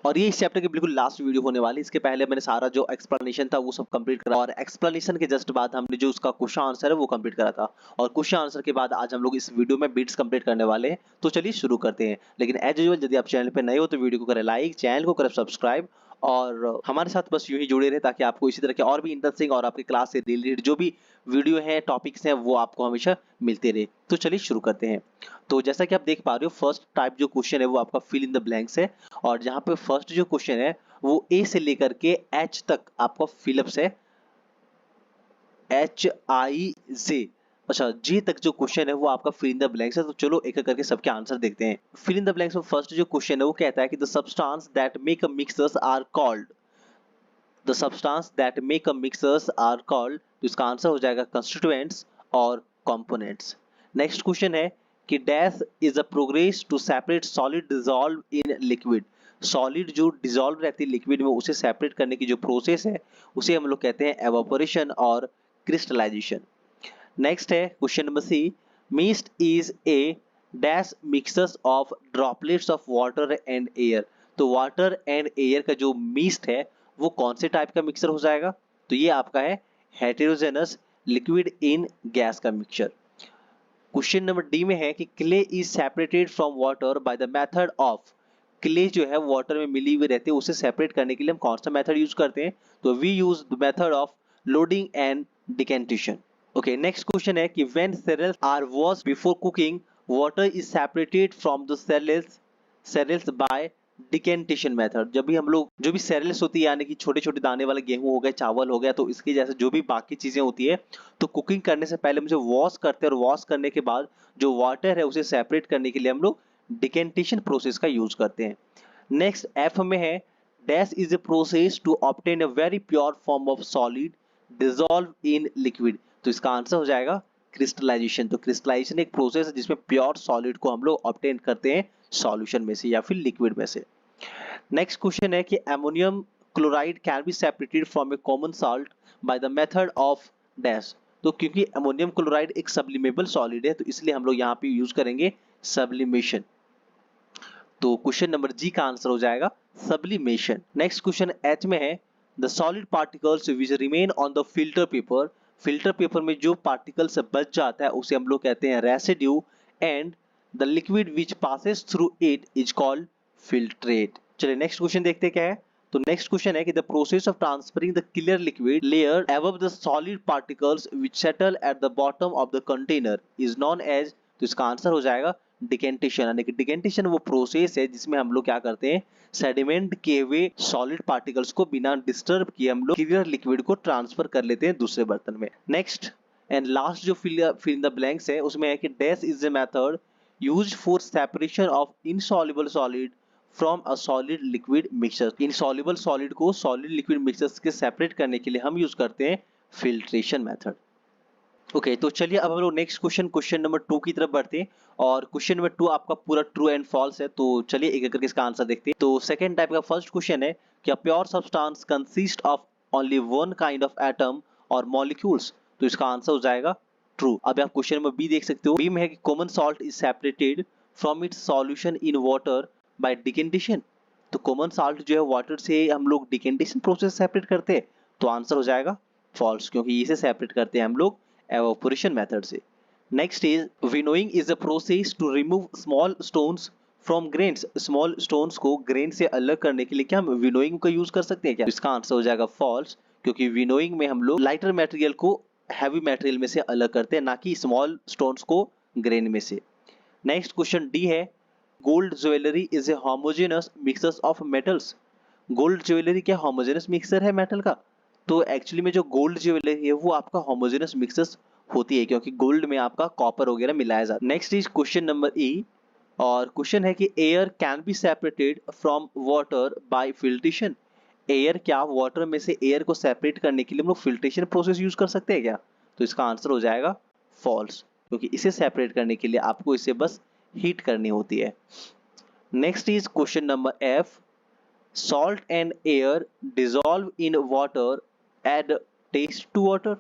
और ये इस चैप्टर की बिल्कुल लास्ट वीडियो होने वाली है। इसके पहले मैंने सारा जो एक्सप्लेनेशन था वो सब कंप्लीट करा और एक्सप्लेनेशन के जस्ट बाद हमने जो उसका क्वेश्चन आंसर है वो कंप्लीट करा था और क्वेश्चन आंसर के बाद आज हम लोग इस वीडियो में बिट्स कंप्लीट करने वाले हैं। तो चलिए शुरू करते हैं। लेकिन एज यूजुअल यदि आप चैनल पे नए हो तो वीडियो को करें लाइक, चैनल को करें सब्सक्राइब और हमारे साथ बस यूं ही जुड़े रहे ताकि आपको इसी तरह के और भी इंटरेस्टिंग और आपके क्लास से रिलेटेड जो भी वीडियो है, टॉपिक्स हैं, वो आपको हमेशा मिलते रहे। तो चलिए शुरू करते हैं। तो जैसा कि आप देख पा रहे हो फर्स्ट टाइप जो क्वेश्चन है वो आपका फिल इन द ब्लैंक्स है और जहाँ पे फर्स्ट जो क्वेश्चन है वो ए से लेकर के एच तक आपका फिलअप्स है, HIJ। अच्छा, जी तक जो क्वेश्चन है वो आपका फिल इन द ब्लैंक्स है। तो चलो एक एक करके सबके आंसर देखते हैं। फिल इन द ब्लैंक्स में फर्स्ट जो क्वेश्चन है वो कहता है कि the substance that make a mixers are called, the substance that make a mixers are called. तो इसका आंसर हो जाएगा कंस्टिट्यूएंट्स और कंपोनेंट्स। नेक्स्ट क्वेश्चन है कि dash is a progress to separate solid dissolve in liquid. Solid जो dissolve रहती है लिक्विड में उसे सेपरेट करने की जो प्रोसेस है उसे हम लोग कहते हैं एवापोरेशन और क्रिस्टलाइजेशन। नेक्स्ट है question number C, mist is a dash mixers of droplets of water and air. तो वाटर एंड एयर का जो मिस्ट है वो कौन से टाइप का मिक्सर हो जाएगा? तो ये आपका है हेटेरोजेनस लिक्विड इन गैस का मिक्सचर। क्वेश्चन नंबर डी में है कि clay is separated from water by the method of. Clay जो है वाटर में मिली हुई रहती है उसे सेपरेट करने के लिए हम कौन सा मेथड यूज करते हैं? तो we use the method of loading and decantation. Okay, next question है कि when cereals are washed before cooking water is separated from the cereals by decantation method. जब भी हम लोग जो भी cereals होती है यानी कि छोटे छोटे दाने वाले गेहूं हो गए, चावल हो गया, तो इसकी जैसे जो भी बाकी चीजें होती है तो कुकिंग करने से पहले हम उसे वॉश करते हैं और वॉश करने के बाद जो वाटर है उसे सेपरेट करने के लिए हम लोग डिकेंटेशन प्रोसेस का यूज करते हैं। नेक्स्ट एफ में है dash is a process to obtain a very pure form of solid dissolve in liquid. तो इसका आंसर हो जाएगा क्रिस्टलाइजेशन। तो क्रिस्टलाइजेशन एक प्रोसेस है जिसमें प्योर सॉलिड को हम लोग ऑब्टेन करते हैं सॉल्यूशन में से या फिर लिक्विड में से। नेक्स्ट क्वेश्चन है कि ammonium chloride can be separated from A common salt by the method of dash. तो क्योंकि अमोनियम क्लोराइड एक सब्लिमेबल सॉलिड है तो इसलिए हम लोग यहाँ पे यूज करेंगे सब्लिमेशन। तो क्वेश्चन नंबर जी का आंसर हो जाएगा सब्लिमेशन। नेक्स्ट क्वेश्चन एच में है the solid particles which remain on the filter paper. Filter paper में जो पार्टिकल्स बच जाता है उसे हम लोग कहते हैं residue and the liquid which passes through it is called filtrate. चलिए नेक्स्ट क्वेश्चन देखते हैं क्या है। तो नेक्स्ट क्वेश्चन है कि the process of transferring the clear liquid layer above the solid particles which settle at the bottom of the container is known as. तो इसका आंसर हो जाएगा डिकेंटेशन। यानी कि डिकेंटेशन वो प्रोसेस है जिसमें हम लोग क्या करते हैं, सेडिमेंट किए हुए सॉलिड पार्टिकल्स को बिना डिस्टर्ब किए हम लोग क्लियर लिक्विड को ट्रांसफर कर लेते हैं दूसरे बर्तन में। नेक्स्ट एंड लास्ट जो फिल इन द ब्लैंक्स है उसमें है कि dash is the method used for separation of insoluble solid from a solid liquid mixture. Insoluble solid को सॉलिड लिक्विड मिक्सचर्स के सेपरेट करने के लिए हम यूज करते हैं फिल्ट्रेशन मेथड। ओके, तो चलिए अब हम लोग नेक्स्ट क्वेश्चन नंबर 2 की तरफ बढ़ते हैं और क्वेश्चन नंबर 2 आपका पूरा ट्रू एंड फॉल्स है। तो चलिए एक एक करके इसका आंसर देखते हैं। तो सेकंड टाइप का फर्स्ट क्वेश्चन है कि pure substance consist of only one kind of atom और मॉलिक्यूल्स। तो इसका आंसर हो जाएगा ट्रू। अब आप क्वेश्चन नंबर बी देख सकते हो। बी में है कि common salt is separated from its solution in water bye decantation. तो कॉमन सॉल्ट जो है वाटर से हम लोग डिकेंटेशन प्रोसेस सेपरेट करते हैं। तो आंसर हो जाएगा फॉल्स, क्योंकि इसे सेपरेट करते हैं हम लोग evaporation method से। Next is winnowing is a process to remove small stones from grains। small stones को grain से अलग करने के लिए क्या हम winnowing का यूज कर सकते हैं क्या? इसका आंसर हो जाएगा false, क्योंकि winnowing में हम लोग lighter material को heavy material में से अलग करते हैं, ना कि small stones को grain में से। Next question D है gold jewelry is a homogeneous mixture of metals। Gold jewellery क्या होमोजेनस मिक्सर है मेटल का? तो एक्चुअली में जो गोल्ड ज्वेलरी है वो आपका होमोजेनस मिक्सर होती है, क्योंकि गोल्ड में आपका कॉपर वगैरह मिलाया जाता है। नेक्स्ट इज क्वेश्चन नंबर ई और क्वेश्चन है कि air can be separated from water bye filtration. Air क्या वाटर में से एयर को सेपरेट करने के लिए हम लोग फिल्ट्रेशन प्रोसेस यूज कर सकते हैं क्या? तो इसका आंसर हो जाएगा फॉल्स, क्योंकि इसे सेपरेट करने के लिए आपको इसे बस हीट करनी होती है। Next is question number F salt and air dissolve in water add taste to water।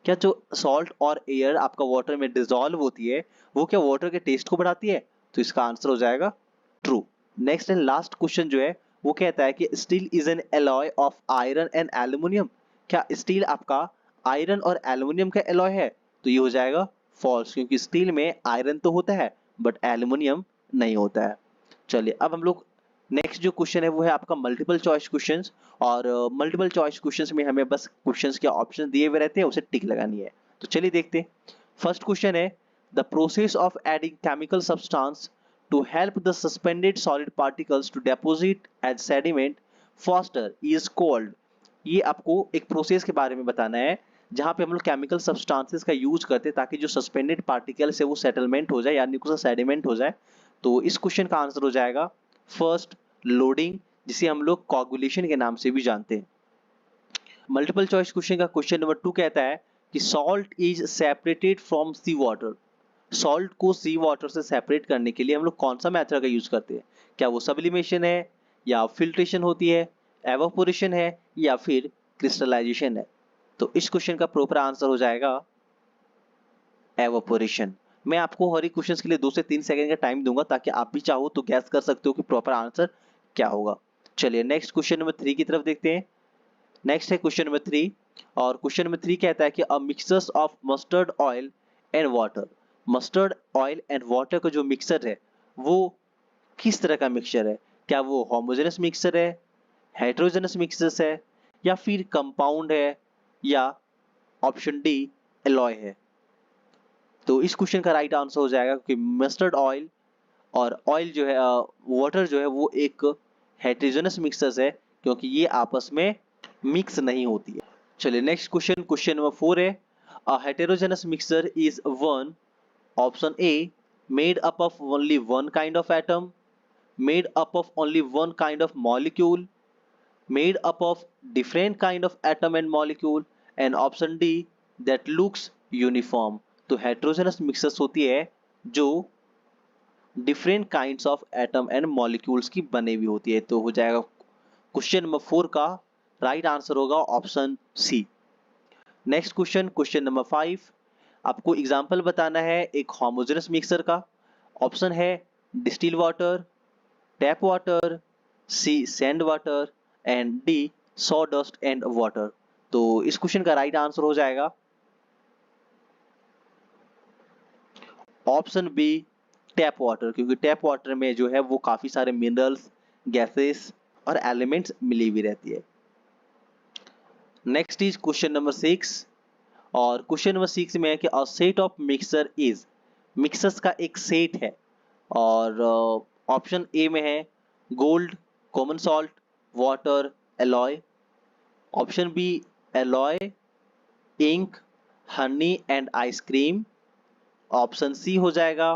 क्या जो salt और air आपका water में dissolve होती है वो क्या water के taste को बढ़ाती है? तो इसका आंसर हो जाएगा true। Next and last question जो है वो कहता है कि steel is an alloy of iron and aluminium. क्या स्टील आपका आयरन और एल्यूमिनियम का एलॉय है? तो ये हो जाएगा फॉल्स, क्योंकि स्टील में आयरन तो होता है बट एल्यूमिनियम नहीं होता है। चलिए अब हम लोग नेक्स्ट जो क्वेश्चन है वो है आपका मल्टीपल चॉइस क्वेश्चंस। और मल्टीपल चॉइस क्वेश्चंस में हमें बस क्वेश्चंस के ऑप्शन दिए हुए रहते हैं, उसे टिक लगानी है। तो चलिए देखते हैं। फर्स्ट क्वेश्चन है the process of adding chemical substance to help the suspended solid particles to deposit as sediment faster is called. ये आपको एक प्रोसेस के बारे में बताना है जहां पे हम लोग केमिकल सब्सटेंसेस का यूज करते हैं ताकि जो सस्पेंडेड पार्टिकल्स है वो सेटलमेंट हो जाए, यानी कि सेडिमेंट हो जाए। तो इस क्वेश्चन का आंसर हो जाएगा फर्स्ट, लोडिंग, जिसे हम लोग कोगुलेशन के नाम से भी जानते हैं। मल्टीपल चॉइस क्वेश्चन का क्वेश्चन नंबर 2 कहता है कि salt is separated from sea water. Salt को सी वाटर से सेपरेट करने के लिए हम लोग कौन सा मेथड का यूज करते हैं? क्या वो सब्लिमेशन है, या फिल्ट्रेशन होती है, एवापोरेशन है, या फिर क्रिस्टलाइजेशन है? तो इस क्वेश्चन का प्रॉपर आंसर हो जाएगा एवापोरेशन। मैं आपको हर एक क्वेश्चन के लिए 2 से 3 सेकंड का टाइम दूंगा ताकि आप भी चाहो तो गैस कर सकते हो कि प्रॉपर आंसर क्या होगा। चलिए नेक्स्ट क्वेश्चन नंबर 3 की तरफ देखते हैं। नेक्स्ट है क्वेश्चन नंबर 3, और क्वेश्चन नंबर 3 कहता है कि a mixture of mustard oil and water. Mustard oil and water का जो मिक्सचर है वो किस तरह का मिक्सचर है? क्या वो होमोजेनस मिक्सचर है, हेटेरोजेनस मिक्सचर है, या फिर कंपाउंड है, या ऑप्शन डी एलॉय है? तो इस क्वेश्चन का राइट आंसर हो जाएगा कि मस्टर्ड ऑयल और ऑयल जो है वाटर जो है वो एक हेटेरोजेनस मिक्सचर है, क्योंकि ये आपस में मिक्स नहीं होती है। चलिए नेक्स्ट क्वेश्चन, क्वेश्चन नंबर 4 है a heterogeneous mixture is one, option A made up of only one kind of atom, made up of only one kind of molecule, made up of different kind of atom and molecule, and option D that looks uniform। तो heterogeneous mixtures होती है जो different kinds of atom and molecules की बने हुई होती है। तो हो जाएगा क्वेश्चन नंबर 4 का राइट आंसर होगा option C. Next question, question number 5, आपको एग्जांपल बताना है एक होमोजेनस मिक्सर का। ऑप्शन है distil water, tap water, C sand water, and D sawdust and water. तो इस क्वेश्चन का राइट आंसर हो जाएगा ऑप्शन बी टैप वाटर, क्योंकि टैप वाटर में जो है वो काफी सारे मिनरल्स, गैसेस और एलिमेंट्स मिली हुई रहती है। नेक्स्ट इज क्वेश्चन नंबर 6, और क्वेश्चन नंबर 6 में है कि a set of mixer is, mixers का एक सेट है, और ऑप्शन ए में है gold, common salt, water, alloy. Option B alloy, ink, honey and ice cream. Option C हो जाएगा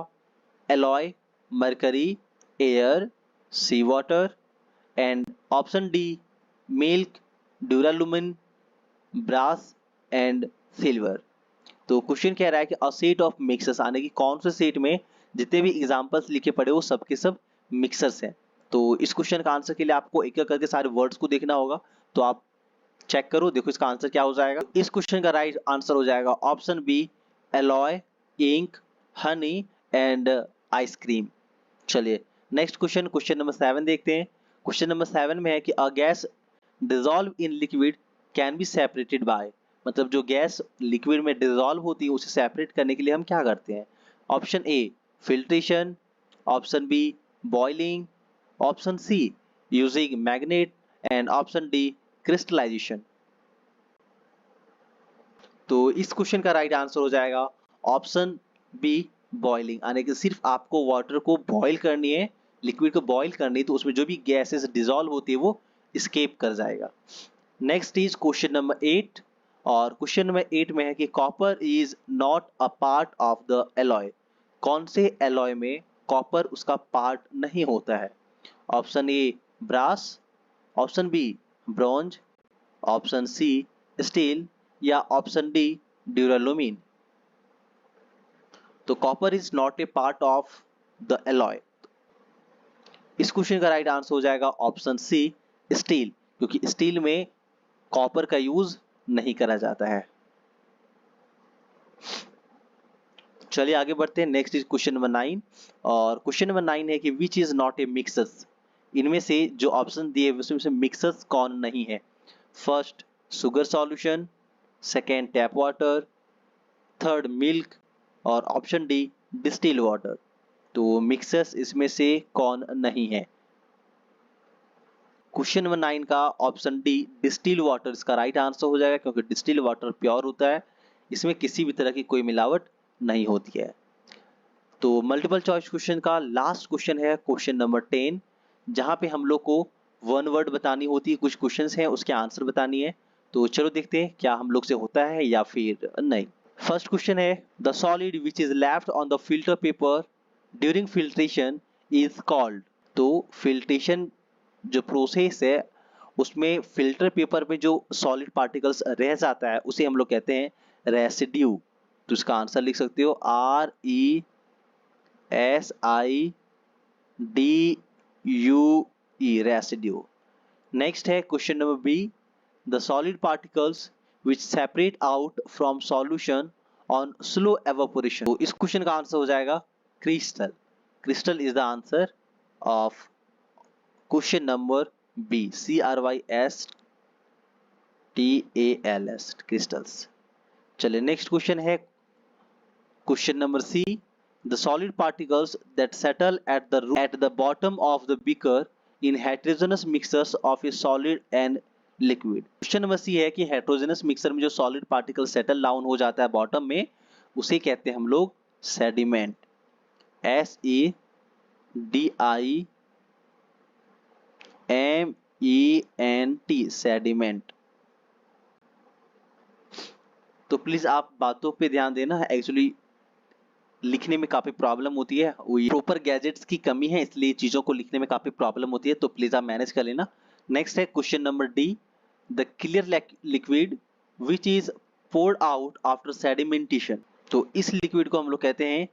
alloy, mercury, air, sea water, and option D milk, duralumin, brass and silver. तो question कह रहा है कि अ सेट ऑफ मिक्सर्स, आने की कौन से सेट में जितने भी एग्जांपल्स लिखे पड़े वो सब के सब मिक्सर्स हैं। तो इस क्वेश्चन का आंसर के लिए आपको एक एक करके सारे वर्ड्स को देखना होगा। तो आप चेक करो, देखो इसका आंसर क्या हो जाएगा। इस क्वेश्चन का राइट आंसर हो जाएगा option B alloy, ink, honey and ice cream. चलिए नेक्स्ट क्वेश्चन, क्वेश्चन नंबर 7 देखते हैं। क्वेश्चन नंबर 7 में है कि a gas dissolve in liquid can be separated by, मतलब जो गैस लिक्विड में डिजॉल्व होती है उसे सेपरेट करने के लिए हम क्या करते हैं? Option A filtration, option B boiling, option C using magnet, and option D crystallisation. तो इस क्वेश्चन का राइट आंसर हो जाएगा ऑप्शन बी बॉइलिंग, यानी कि सिर्फ आपको वाटर को बॉईल करनी है, लिक्विड को बॉईल करनी है, तो उसमें जो भी गैसेस डिजॉल्व होती है वो स्केप कर जाएगा। नेक्स्ट इज क्वेश्चन नंबर 8, और क्वेश्चन नंबर 8 में है कि copper is not a part of the alloy. कौन से एलॉय में कॉपर उसका पार्ट नहीं होता है? Option A brass, option B bronze, option C steel, या ऑप्शन डी ड्यूरालुमिन। तो copper is not a part of the alloy. इस क्वेश्चन का राइट आंसर हो जाएगा ऑप्शन सी स्टील, क्योंकि स्टील में कॉपर का यूज नहीं करा जाता है। चलिए आगे बढ़ते हैं। नेक्स्ट इज क्वेश्चन नंबर 9, और क्वेश्चन नंबर 9 है कि which is not A mixer. इनमें से जो ऑप्शन दिए हुए उसमें से मिक्सर्स कौन नहीं है? First sugar solution, second tap water, third milk और ऑप्शन डी डिस्टिल वाटर। तो मिक्सर्स इसमें से कौन नहीं है? क्वेश्चन नंबर 9 का ऑप्शन डी डिस्टिल वाटर इसका राइट आंसर हो जाएगा, क्योंकि डिस्टिल वाटर प्योर होता है, इसमें किसी भी तरह की कोई मिलावट नहीं होती है। तो मल्टीपल चॉइस क्वेश्चन का लास्ट क्वेश्चन है क्वेश्चन नंबर 10, जहां पे हम लोग को वन वर्ड बतानी होती है, कुछ क्वेश्चंस हैं उसके आंसर बतानी है। तो चलो देखते हैं क्या हम लोग से होता है या फिर नहीं। फर्स्ट क्वेश्चन है the solid which is left on the filter paper during filtration is called. तो फिल्ट्रेशन जो प्रोसेस है उसमें फिल्टर पेपर में जो सॉलिड पार्टिकल्स रह जाता है उसे हम लोग कहते हैं रेसिड्यू। तो इसका आंसर लिख सकते हो RESIDUE, रेसिड्यू। नेक्स्ट है question number B the solid particles which separate out from solution on slow evaporation. तो इस क्वेश्चन का आंसर हो जाएगा crystal. Crystal is the answer of question number B, CRYSTALS, crystals. चलिए नेक्स्ट क्वेश्चन है question number C the solid particles that settle at the bottom of the beaker in heterogeneous mixtures of a solid and liquid. Question number C है कि heterogeneous mixture में जो solid particle settle down हो जाता है bottom में, उसे कहते हैं हम लोग सेडिमेंट। SEDIMENT, sediment. तो प्लीज आप बातों पे ध्यान देना, एक्चुअली लिखने में काफी प्रॉब्लम होती है, वो प्रॉपर गैजेट्स की कमी है इसलिए चीजों को लिखने में काफी प्रॉब्लम होती है, तो प्लीज आप मैनेज कर लेना। नेक्स्ट है question number D the clear liquid which is poured out after sedimentation. तो इस लिक्विड को हम लोग कहते हैं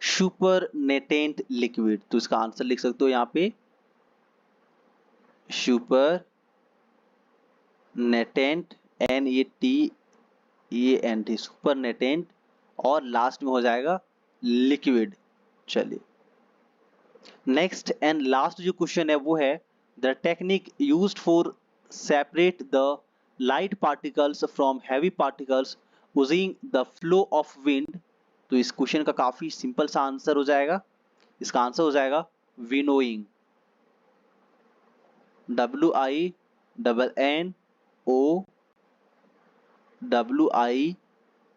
सुपरनेटेंट लिक्विड। तो इसका आंसर लिख सकते हो यहाँ पे सुपरनेटेंट, NATENT, सुपरनेटेंट, और लास्ट में हो जाएगा लिक्विड। चलिए नेक्स्ट एंड लास्ट जो क्वेश्चन है वो है the technique used for separate the light particles from heavy particles using the flow of wind. तो इस क्वेश्चन का काफी सिंपल सा आंसर हो जाएगा, इसका आंसर हो जाएगा विनोइंग,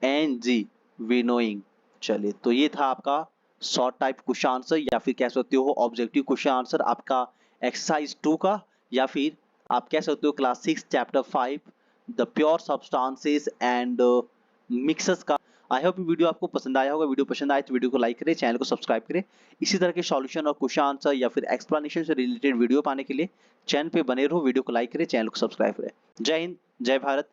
WINNOWING, विनोइंग। चलिए तो ये था आपका शॉर्ट टाइप क्वेश्चन आंसर, या फिर कह सकते हो ऑब्जेक्टिव क्वेश्चन आंसर आपका एक्सरसाइज 2 का, या फिर आप कह सकते हो class 6 chapter 5 the pure substances and mixtures का। आई होप वीडियो आपको पसंद आया होगा। वीडियो पसंद आए तो वीडियो को लाइक करें, चैनल को सब्सक्राइब करें। इसी तरह के सॉल्यूशन और क्वेश्चन आंसर या फिर एक्सप्लेनेशन से रिलेटेड वीडियो पाने के लिए चैनल पे बने रहो, वीडियो को लाइक करें, चैनल को सब्सक्राइब करें। जय हिंद, जय भारत,